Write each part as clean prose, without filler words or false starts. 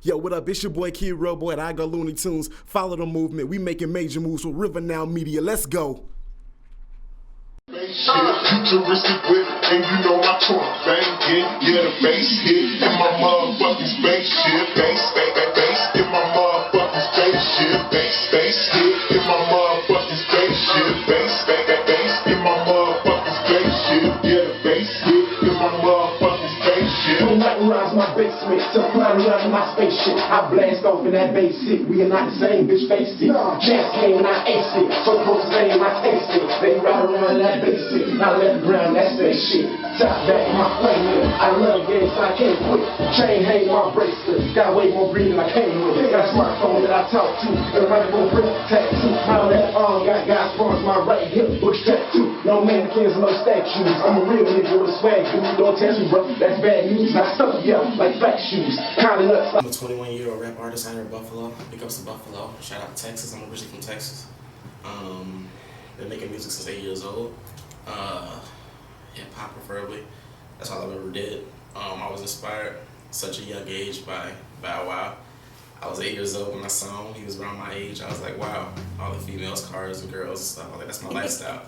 Yo, what up? It's your boy Kid Real Boy at I Go Looney Tunes. Follow the movement. We making major moves with River Now Media. Let's go. Futuristic with it, and you know my trunk banging. Yeah, the bass hit in my motherfucking spaceship. Bass in my motherfucking spaceship. Bass hit in my motherfucking spaceship. Bass in my motherfucking spaceship. Yeah, the bass hit in my motherfucking spaceship. Don't rise my basement, so fly around in my spaceship. I blast off in that bass hit. We are not the same, bitch, face it. Chance came and I aced it. So close to saying I taste it. They ride around that bass hit. I let the ground, that's that shit. Top back, my flame. I love games, so I can't quit. Chain hang my bracelet. Got way more breed than I came with. Got a smartphone that I talk to. And right for brick tattoo. How that arm got guys spawns my right hip. Bush tattoo. No mannequins, no statues. I'm a real nigga with a swag, dude. Don't test me, bro. That's bad news. I stuck you up like fat shoes. Kinda nuts. I'm a 21-year-old rap artist out here in Buffalo. Big ups to Buffalo. Shout out to Texas. I'm originally from Texas. Been making music since 8 years old. Hip hop preferably. That's all I've ever did. I was inspired at such a young age by Bow Wow. I was 8 years old when I saw him. He was around my age. I was like, wow, all the females, cars, and girls and stuff. Like, that's my lifestyle.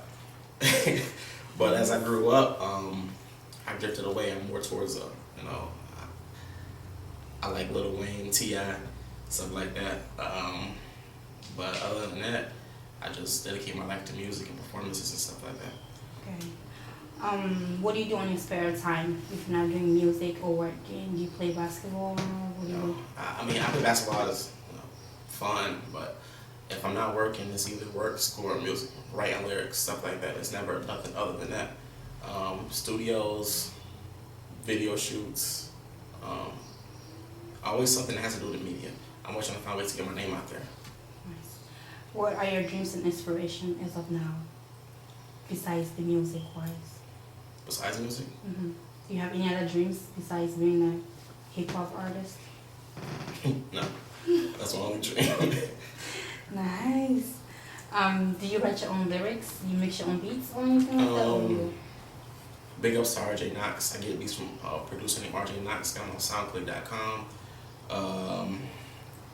But as I grew up, I drifted away. I'm more towards I like Lil Wayne, T.I., stuff like that. But other than that, I just dedicate my life to music and performances and stuff like that. Okay. What do you do in your spare time if you're not doing music or working? Do you play basketball? What do you do? I mean, I play basketball as fun, but if I'm not working, it's either work, school, or music, writing lyrics, stuff like that. It's never nothing other than that. Studios, video shoots, always something that has to do with the media. I'm always trying to find ways to get my name out there. Nice. What are your dreams and inspiration as of now, besides the music-wise? Besides music? Mm-hmm. Do you have any other dreams besides being a hip-hop artist? No, that's my only dream. Nice. Do you write your own lyrics? Do you mix your own beats or anything like that? Or you? Big ups to RJ Knox. I get beats from a producer named RJ Knox. Got him on SoundClick.com.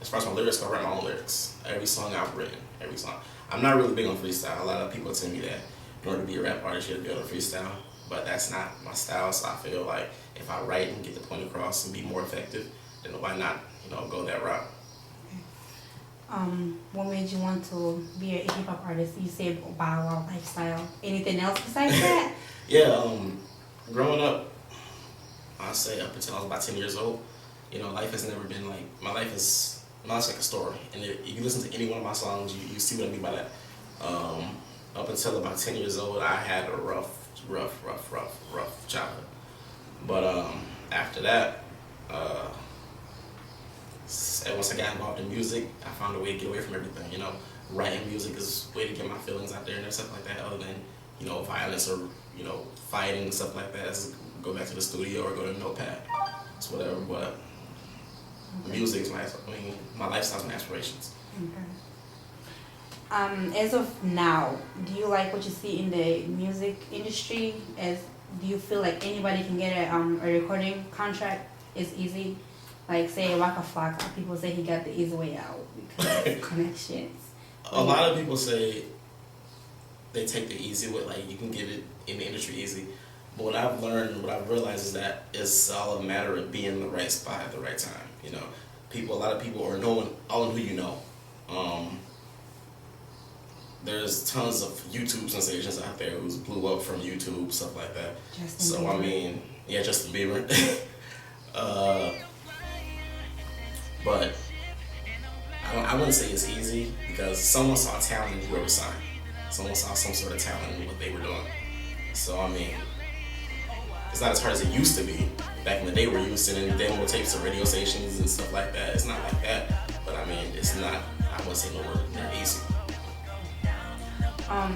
As far as my lyrics, I write my own lyrics. Every song I've written, every song. I'm not really big on freestyle. A lot of people tell me that in order to be a rap artist, you have to be able to freestyle. But that's not my style, so I feel like if I write and get the point across and be more effective, then why not, go that route? What made you want to be a hip hop artist? You said Bow Wow lifestyle. Anything else besides that? Yeah, growing up, I say up until I was about 10 years old, life has never been like, my life's like a story. And if you listen to any one of my songs, you see what I mean by that. Up until about 10 years old, I had a rough childhood. But after that, once I got involved in music, I found a way to get away from everything. Writing music is a way to get my feelings out there and stuff like that, other than, violence or, fighting and stuff like that. Just go back to the studio or go to Notepad. It's whatever, but music is my lifestyle's my aspirations. Okay. As of now, do you like what you see in the music industry? Do you feel like anybody can get a recording contract? Is easy? Like say Waka Flocka, people say he got the easy way out because of connections. A lot of people say they take the easy way, like you can get it in the industry easy. But what I've learned, what I've realized is that it's all a matter of being in the right spot at the right time. A lot of people are knowing all who you know. There's tons of YouTube sensations out there who's blew up from YouTube, stuff like that. Justin Bieber. Justin Bieber. But I wouldn't say it's easy because someone saw talent in whoever signed. Someone saw some sort of talent in what they were doing. So it's not as hard as it used to be. Back in the day, we were used to sending demo tapes to radio stations and stuff like that. It's not like that. But it's not, I wouldn't say no word near easy. How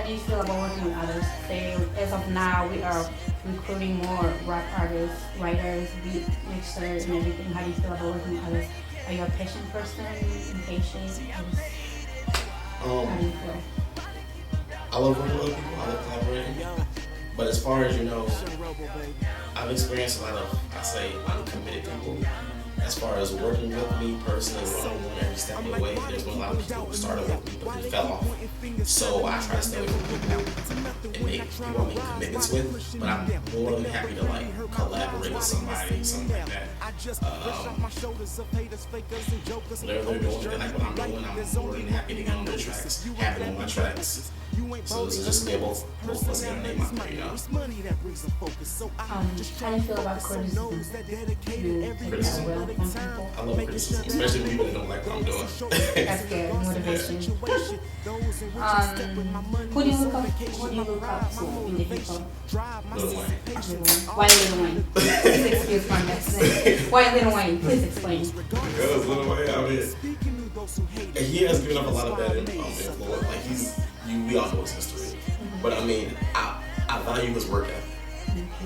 do you feel about working with others? Say, as of now, we are recruiting more rap artists, writers, beat mixers, and everything. How do you feel about working with others? Are you a patient person? Impatient? How do you feel? I love working with other people. I love collaborating. But as far as I've experienced a lot of, I say, uncommitted people. as far as working with me personally, one-on-one every step of the way, there's been a lot of people who started with me, but they fell off. So I try to stay away from people and make people I make commitments with, but I'm more than happy to like collaborate with somebody, something like that. Whatever they're doing, they like what I'm doing, I'm more than happy to get on their tracks, have it on my tracks. So it's just be both of us get a name out there, you know. How do you feel about criticism? You take that well from people? I love criticism, especially when people don't like what I'm doing. That's good motivation. Who do you look up to in the hip hop? Lil Wayne. Why Lil Wayne? Please excuse my mess. Why Lil Wayne? Please explain. Because Lil Wayne, I mean, and he has given up a lot of bad influence. Like we all know his history. But I mean, I value his work ethic.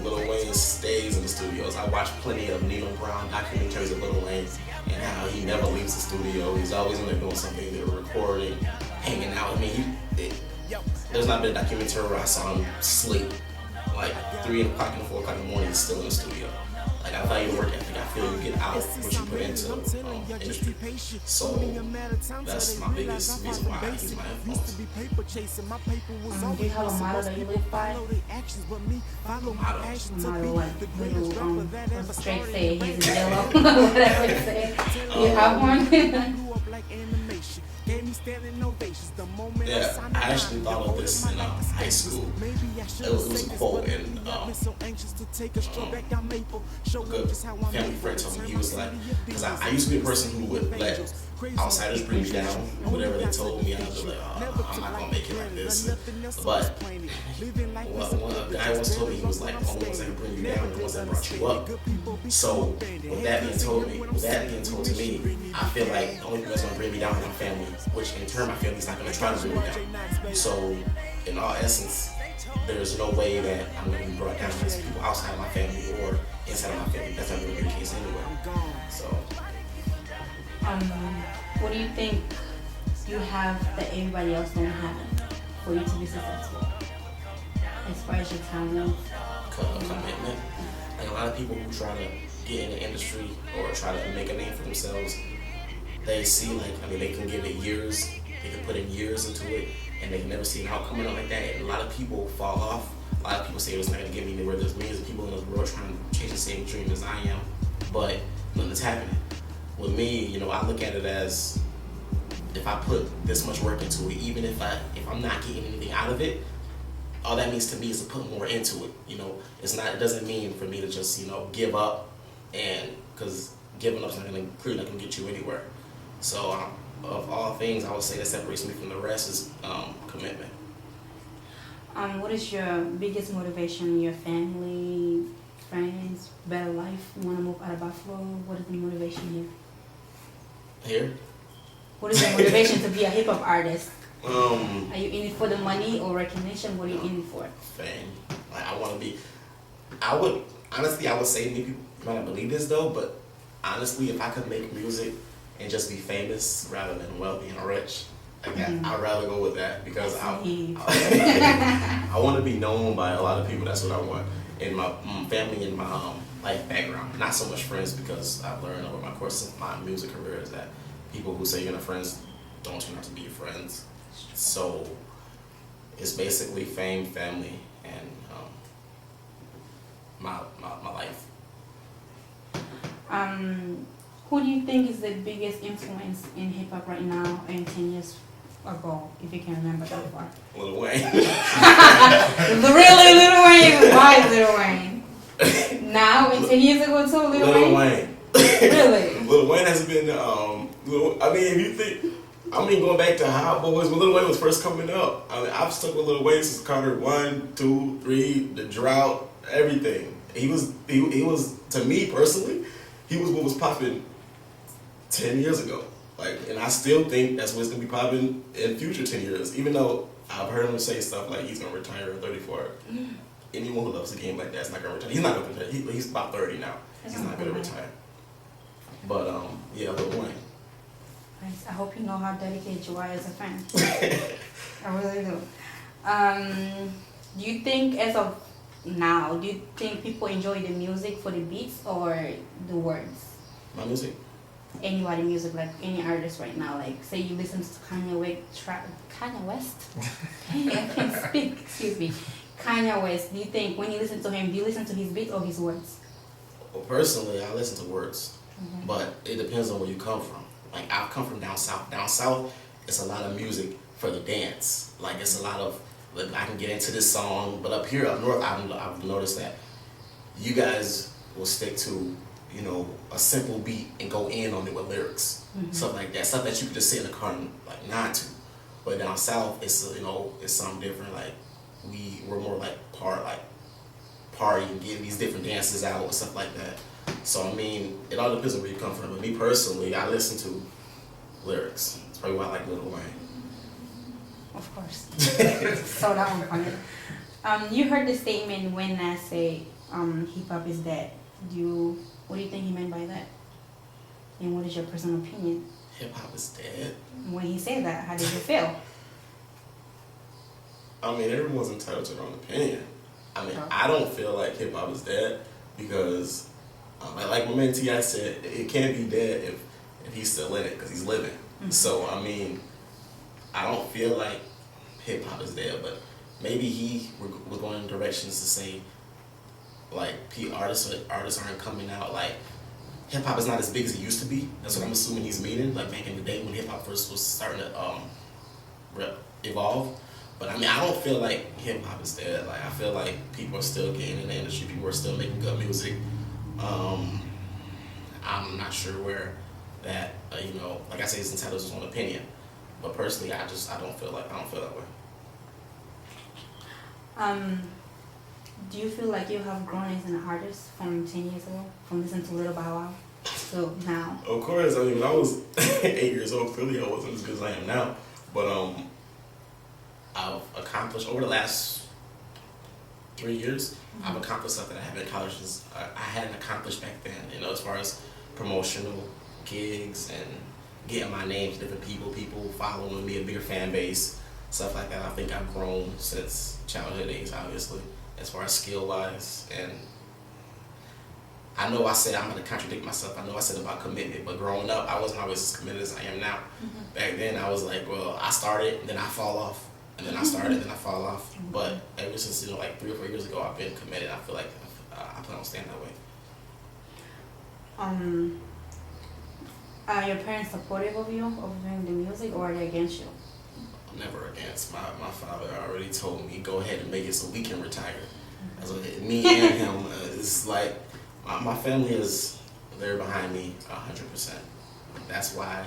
Lil Wayne stays in the studios. I watch plenty of Nino Brown documentaries of Lil Wayne and how he never leaves the studio. He's always in there doing something. They're recording, hanging out. I mean, there's not been a documentary where I saw him sleep. Like 3 o'clock and 4 o'clock in the morning, he's still in the studio. Like I value the work ethic. I feel you get out what you put into industry. So that's my biggest reason why he's my influence. Do you have a model that you live by? Model like little straight say he's yellow, whatever you say. Do you have one? Yeah, I actually thought of this in high school. It was a quote, and a good family friend told me, he was like, because I used to be a person who would let outsiders bring me down. Whatever they told me, I'd be like, I'm not gonna make it like this. But one guy once told me, he was like, the only ones that can bring you down are the ones that brought you up. So with that being told to me, I feel like the only people that's gonna bring me down is my family, which in turn my family's not gonna try to bring me down. So in all essence, there's no way that I'm gonna be brought down by people outside of my family or inside of my family. That's not gonna be the case anyway. So what do you think you have that everybody else don't have for you to be successful? As far as your talent, commitment. Like a lot of people who try to get in the industry or try to make a name for themselves, they see they can give it years, they can put in years into it, and they can never see an outcome or like that. And a lot of people fall off. A lot of people say it's not gonna get me anywhere. There's millions of people in this world trying to chase the same dream as I am, but nothing's happening. With me, I look at it as if I put this much work into it, even if I'm not getting anything out of it, all that means to me is to put more into it. It doesn't mean for me to just give up, and because giving up's clearly not gonna get you anywhere. So of all things, I would say that separates me from the rest is commitment. What is your biggest motivation? Your family, friends, better life? You want to move out of Buffalo? What is the motivation here? Here? What is the motivation to be a hip hop artist? Are you in it for the money or recognition? What are you in it for? Fame. I would say, maybe people might not believe this though, but honestly, if I could make music and just be famous rather than wealthy and rich, I'd rather go with that because I want to be known by a lot of people. That's what I want in my family and my life background. Not so much friends, because I've learned over my course of my music career is that people who say you're not friends don't turn out to be your friends. So it's basically fame, family, and my life. Who do you think is the biggest influence in hip hop right now and 10 years ago, if you can remember that far? Lil Wayne. Really, Lil Wayne? Why Lil Wayne? Now and 10 years ago too, Lil Wayne? Really? Lil Wayne has been, if you think, going back to Hot Boys, when Lil Wayne was first coming up, I've stuck with Lil Wayne since Carter 1, 2, 3, The Drought, everything. He was, to me personally, he was what was popping 10 years ago. And I still think that's what's going to be popping in future 10 years, even though I've heard him say stuff like he's going to retire at 34. Anyone who loves the game like that's not going to retire. He's not going to retire. He's about 30 now. He's not going to retire. But, Lil Wayne. Nice. I hope you know how dedicated you are as a fan. I really do. Do you think, as of now, do you think people enjoy the music for the beats or the words? My music? Anybody music, like any artist right now, like say you listen to Kanye West. I can't speak, excuse me. Kanye West, do you think when you listen to him, do you listen to his beat or his words? Well, personally, I listen to words, but it depends on where you come from. Like, I come from down south. Down south, it's a lot of music for the dance. Like, it's a lot of, like, I can get into this song, but up here, up north, I've noticed that you guys will stick to, you know, a simple beat and go in on it with lyrics, stuff like that, stuff that you could just sit in the car and like nod to. But down south, it's, you know, it's something different. Like, we're more like party and getting these different dances out and stuff like that. So I mean, it all depends on where you come from. But me personally, I listen to lyrics. It's probably why I like Lil Wayne. Of course. So that one funny. You heard the statement when I say hip hop is dead. What do you think he meant by that? And what is your personal opinion? Hip hop is dead. When he said that, how did you feel? I mean, everyone's entitled to their own opinion. I mean, I don't feel like hip hop is dead because, like my man T.I. said, it can't be dead if he's still in it because he's living. So I mean, I don't feel like hip hop is dead, but maybe we're going in directions to say like artists aren't coming out. Like, hip hop is not as big as it used to be. That's what I'm assuming he's meaning. Like back in the day when hip hop first was starting to evolve. But I mean, I don't feel like hip hop is dead. Like, I feel like people are still getting in the industry. People are still making good music. I'm not sure where that you know, like I say, he's entitled to his own opinion. But personally, I don't feel that way. Do you feel like you have grown as an artist from 10 years ago, from listening to Little Bow Wow to now? Of course. I mean, when I was 8 years old, clearly I wasn't as good as I am now. But I've accomplished over the last 3 years. I've accomplished stuff that I haven't accomplished. I hadn't accomplished back then. You know, as far as promotional gigs and getting my name to different people following me, a bigger fan base, stuff like that. I think I've grown since childhood days, obviously, as far as skill wise. And I know I said, I'm going to contradict myself. I know I said about commitment, but growing up, I wasn't always as committed as I am now. Back then, I was like, well, I started, and then I fall off. And then I started, and then I fall off. But ever since, you know, like 3 or 4 years ago, I've been committed. I feel like I plan on staying that way. Are your parents supportive of you, of doing the music, or are they against you? I'm never against. My father already told me, go ahead and make it so we can retire. So me and him, it's like, my family is, they're behind me 100%. That's why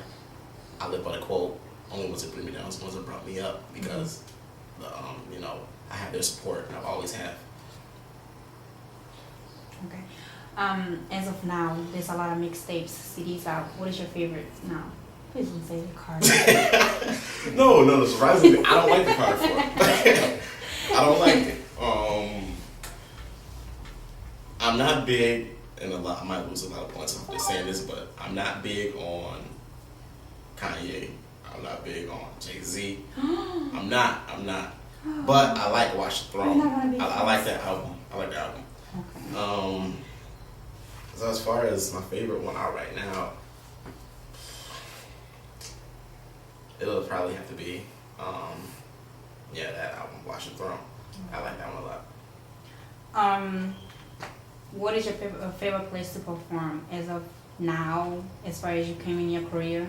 I live by the quote, only ones that put me down is the ones that brought me up, because you know, I have their support, and I've always have. Okay. As of now, there's a lot of mixtapes, CDs out. What is your favorite now? Please don't say the Carter. No, surprisingly, I don't like the Carter 4. I don't like it. I'm not big, and I might lose a lot of points after saying this, but I'm not big on Kanye. I'm not big on Jay-Z. I'm not. But I like Watch the Throne. I like that album. Okay. So as far as my favorite one out right now, it'll probably have to be, that album, Watch the Throne. I like that one a lot. What is your favorite place to perform as of now, as far as you came in your career?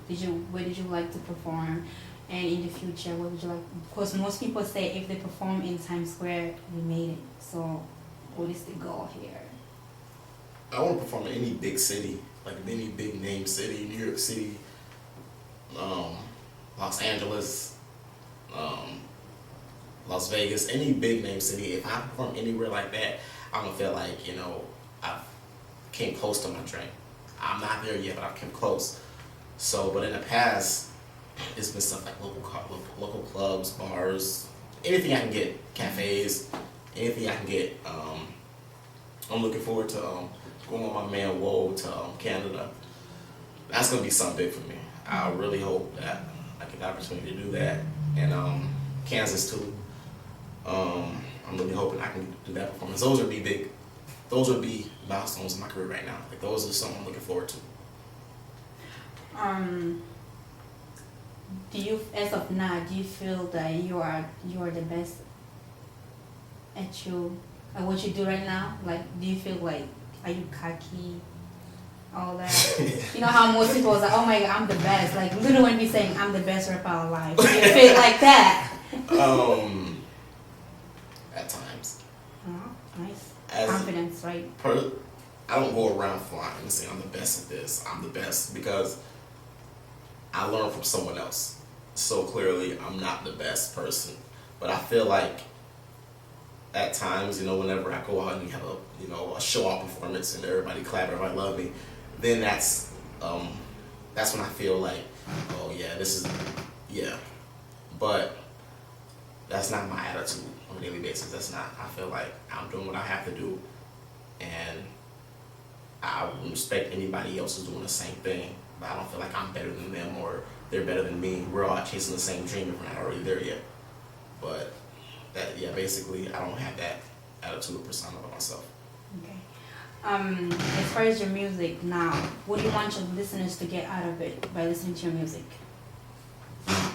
Where did you like to perform? And in the future, what would you like? Because most people say if they perform in Times Square, we made it. So what is the goal here? I want to perform in any big city, like any big name city, New York City, Los Angeles, Las Vegas, any big name city. If I perform anywhere like that, I'm gonna feel like, you know, I've came close to my dream. I'm not there yet, but I've come close. So, but in the past, it's been stuff like local clubs, bars, anything I can get, cafes, anything I can get. I'm looking forward to going with my man Woe to Canada. That's gonna be something big for me. I really hope that I get the opportunity to do that, and Kansas too. I'm really hoping I can do that performance. Those would be big those would be milestones in my career right now. Like those are something I'm looking forward to. Do you, as of now, do you feel that you are the best at what you do right now? Like, do you feel like, are you cocky, all that? You know how most people are like, oh my God, I'm the best. Like Lil Wayne be saying, I'm the best rapper alive. Do you feel like that? At times. Oh, nice. As Confidence, right? I don't go around flying and saying I'm the best at this. I'm the best because I learned from someone else. So clearly, I'm not the best person. But I feel like at times, you know, whenever I go out and have a show-off performance and everybody clap, everybody love me, then that's when I feel like, oh yeah, But that's not my attitude on a daily basis. That's not. I feel like I'm doing what I have to do, and I respect anybody else who's doing the same thing. But I don't feel like I'm better than them or they're better than me. We're all chasing the same dream if we're not already there yet. But basically, I don't have that attitude or persona about myself. Okay. As far as your music now, what do you want your listeners to get out of it by listening to your music? I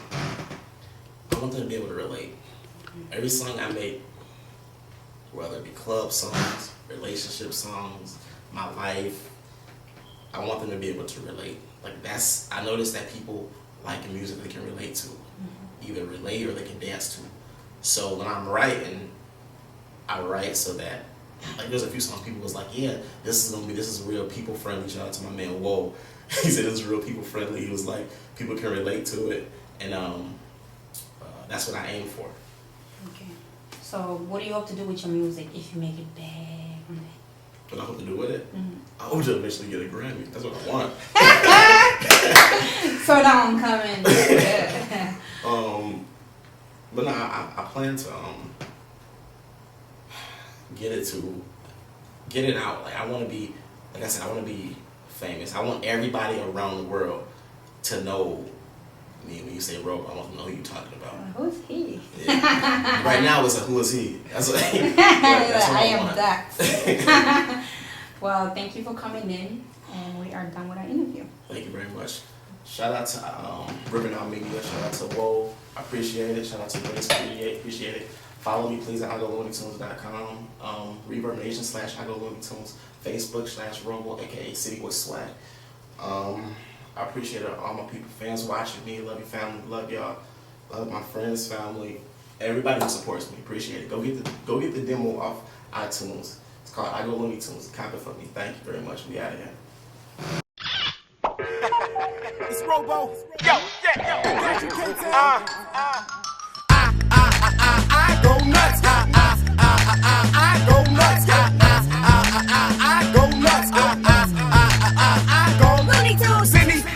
want them to be able to relate. Every song I make, whether it be club songs, relationship songs, my life, I want them to be able to relate. Like I noticed that people like music they can relate to. Either relate or they can dance to. So when I'm writing, I write so that, like there's a few songs people was like, yeah, this is real people friendly. Shout out to my man, Whoa. He said this is real people friendly. He was like, people can relate to it. And that's what I aim for. Okay. So what do you hope to do with your music if you make it big one day? What I hope to do with it? I hope to eventually get a Grammy. That's what I want. So now I'm coming. But no, I plan to get it out. Like I want to be, like I said, I want to be famous. I want everybody around the world to know me. When you say Robo, I want to know who you're talking about. Who's he? Yeah. Right now it's a who is he. That's what, that's what I am want. Dax. Well, thank you for coming in, and we are done with our interview. Thank you very much. Shout out to River Now Media. Shout out to Whoa. I appreciate it. Shout out to Grace Create. Appreciate it. Follow me, please, at IGoLooneyTunes.com. Reverb Nation / IGoLooneyTunes. Facebook / Robo, aka City Boy Swag. I appreciate all my people, fans watching me. Love your family. Love y'all. Love my friends, family. Everybody who supports me. Appreciate it. Go get the demo off iTunes. It's called I Go Looney Tunes. Copy for me. Thank you very much. We out of here. It's Robo. Yo. I go nuts. I go nuts. I go nuts. I go Looney Tunes.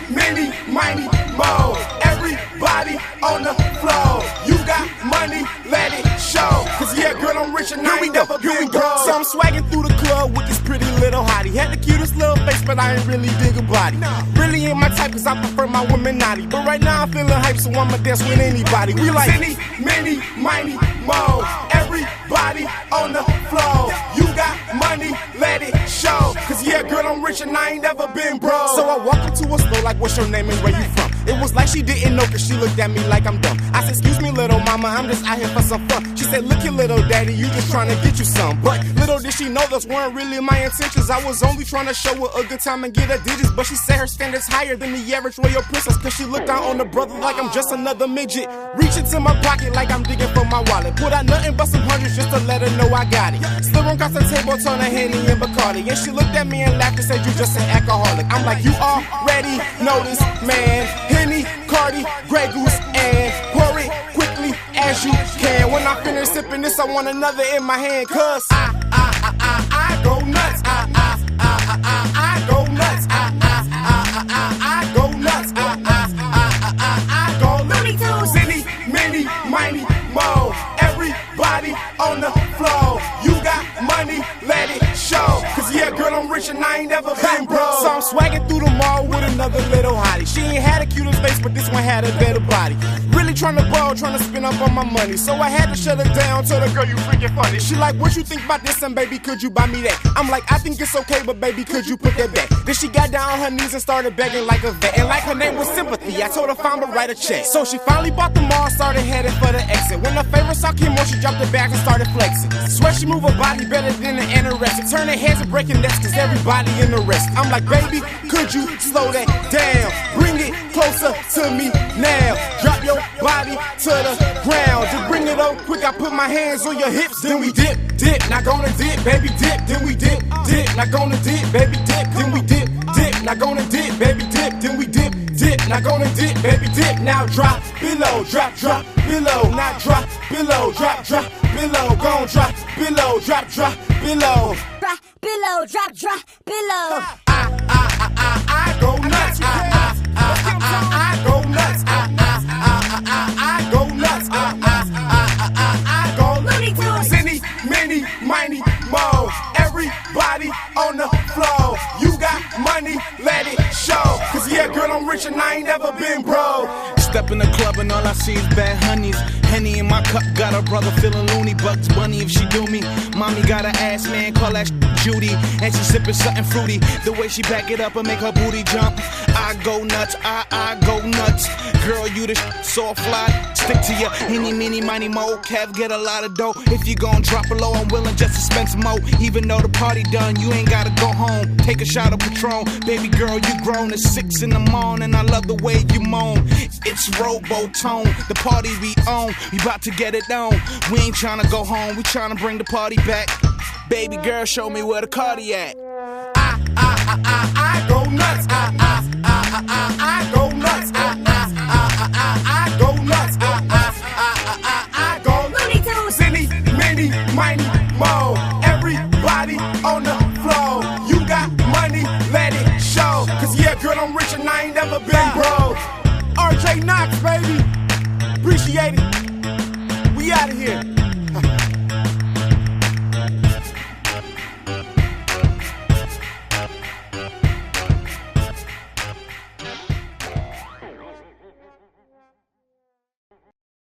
Many, mighty, mo. Everybody on the floor. You got money, let it show. Cause yeah, girl, I'm rich and I ain't never been broke. So I'm swagging through the club with this pretty little hottie. Had the cutest little face, but I ain't really dig a body. Really ain't my type, cause I prefer my women naughty. But right now I'm feeling hype, so I'ma dance with anybody. We like many, mighty, mo. Everybody on the floor. You got money, let it show. Cause yeah, girl, I'm rich and I ain't never been broke. So I walk up to a store like, what's your name and where you from? It was like she didn't know, cause she looked at me like I'm dumb. I said, excuse me, little mama, I'm just out here for some fun. She said, look here, little daddy, you just trying to get you some. But little did she know those weren't really my intentions. I was only trying to show her a good time and get her digits. But she said her standards higher than the average royal princess, cause she looked down on the brother like I'm just another midget. Reach into my pocket like I'm digging for my wallet. Put out nothing but some hundreds just to let her know I got it. Still across the table, turn her Henny and Bacardi. And she looked at me and laughed and said, you just an alcoholic. I'm like, you already know this, man. Henny, Cardi, Grey Goose, and pour it quickly as you can. When I finish sipping this, I want another in my hand, cause I go nuts. I go nuts. I go nuts. I go Looney Tunes. Many, mighty, mo. Everybody on the floor. You got money, let it show. Cause yeah, girl, I'm rich and I ain't never been broke. So I'm swagging through the mall with another little hottie. She ain't had a cutest face, but this one had a better body. Really tryna ball, tryna spin up on my money. So I had to shut her down, told her, girl, you freaking funny. She like, what you think about this, and baby, could you buy me that? I'm like, I think it's okay, but baby, could you put that back? Then she got down on her knees and started begging like a vet. And like her name was Sympathy, I told her fine, but write a check. So she finally bought the mall, started headed for the exit. When her favorite song came on, she dropped it back and started flexing. Swear she move her body better than an anorexic. Turn her heads and breaking necks, cause everybody in the rest. I'm like, baby, could you slow that down? Bring it closer to me now. Drop your body to the ground. Just bring it up quick, I put my hands on your hips. Then we dip, dip, not gonna dip, baby dip. Then we dip, dip, not gonna dip, baby dip. Then we dip, dip, not gonna dip, baby dip. Then we dip, dip, not gonna dip, baby dip. Now drop below, drop, drop below. Now drop below, drop, drop below. Gon' drop below, drop, drop below. Drop below, drop below. I go nuts. I go nuts. I go nuts. I go Looney Tunes. Zinny, mini, miny, mo. Everybody on the floor. You got money, let it show. Cause yeah, girl, I'm rich and I ain't never been broke. Step in the club and all I see is bad honeys. Henny in my cup, got a brother feeling loony. Bugs Bunny if she do me. Mommy got an ass man, call that Judy. And she sipping something fruity. The way she back it up and make her booty jump. I go nuts, I go nuts. Girl, you the so fly. Stick to your henny, mini, miny, mo. Kev, get a lot of dough. If you gon' drop it low, I'm willing just to spend some more. Even though the party done, you ain't gotta go home. Take a shot of Patron. Baby girl, you grown. It's 6 in the morning. I love the way you moan. It's Robotone, the party we own. We bout to get it on. We ain't tryna go home, we tryna bring the party back. Baby girl, show me where the cardi at. I go nuts. I go nuts. I go nuts. I go Looney Tunes. Zinny, mini, miny, mo. Everybody on the floor. You got money, let it show. Cause yeah, girl, I'm rich and I ain't never been broke. RJ Knox, baby. Appreciate it. We out of here.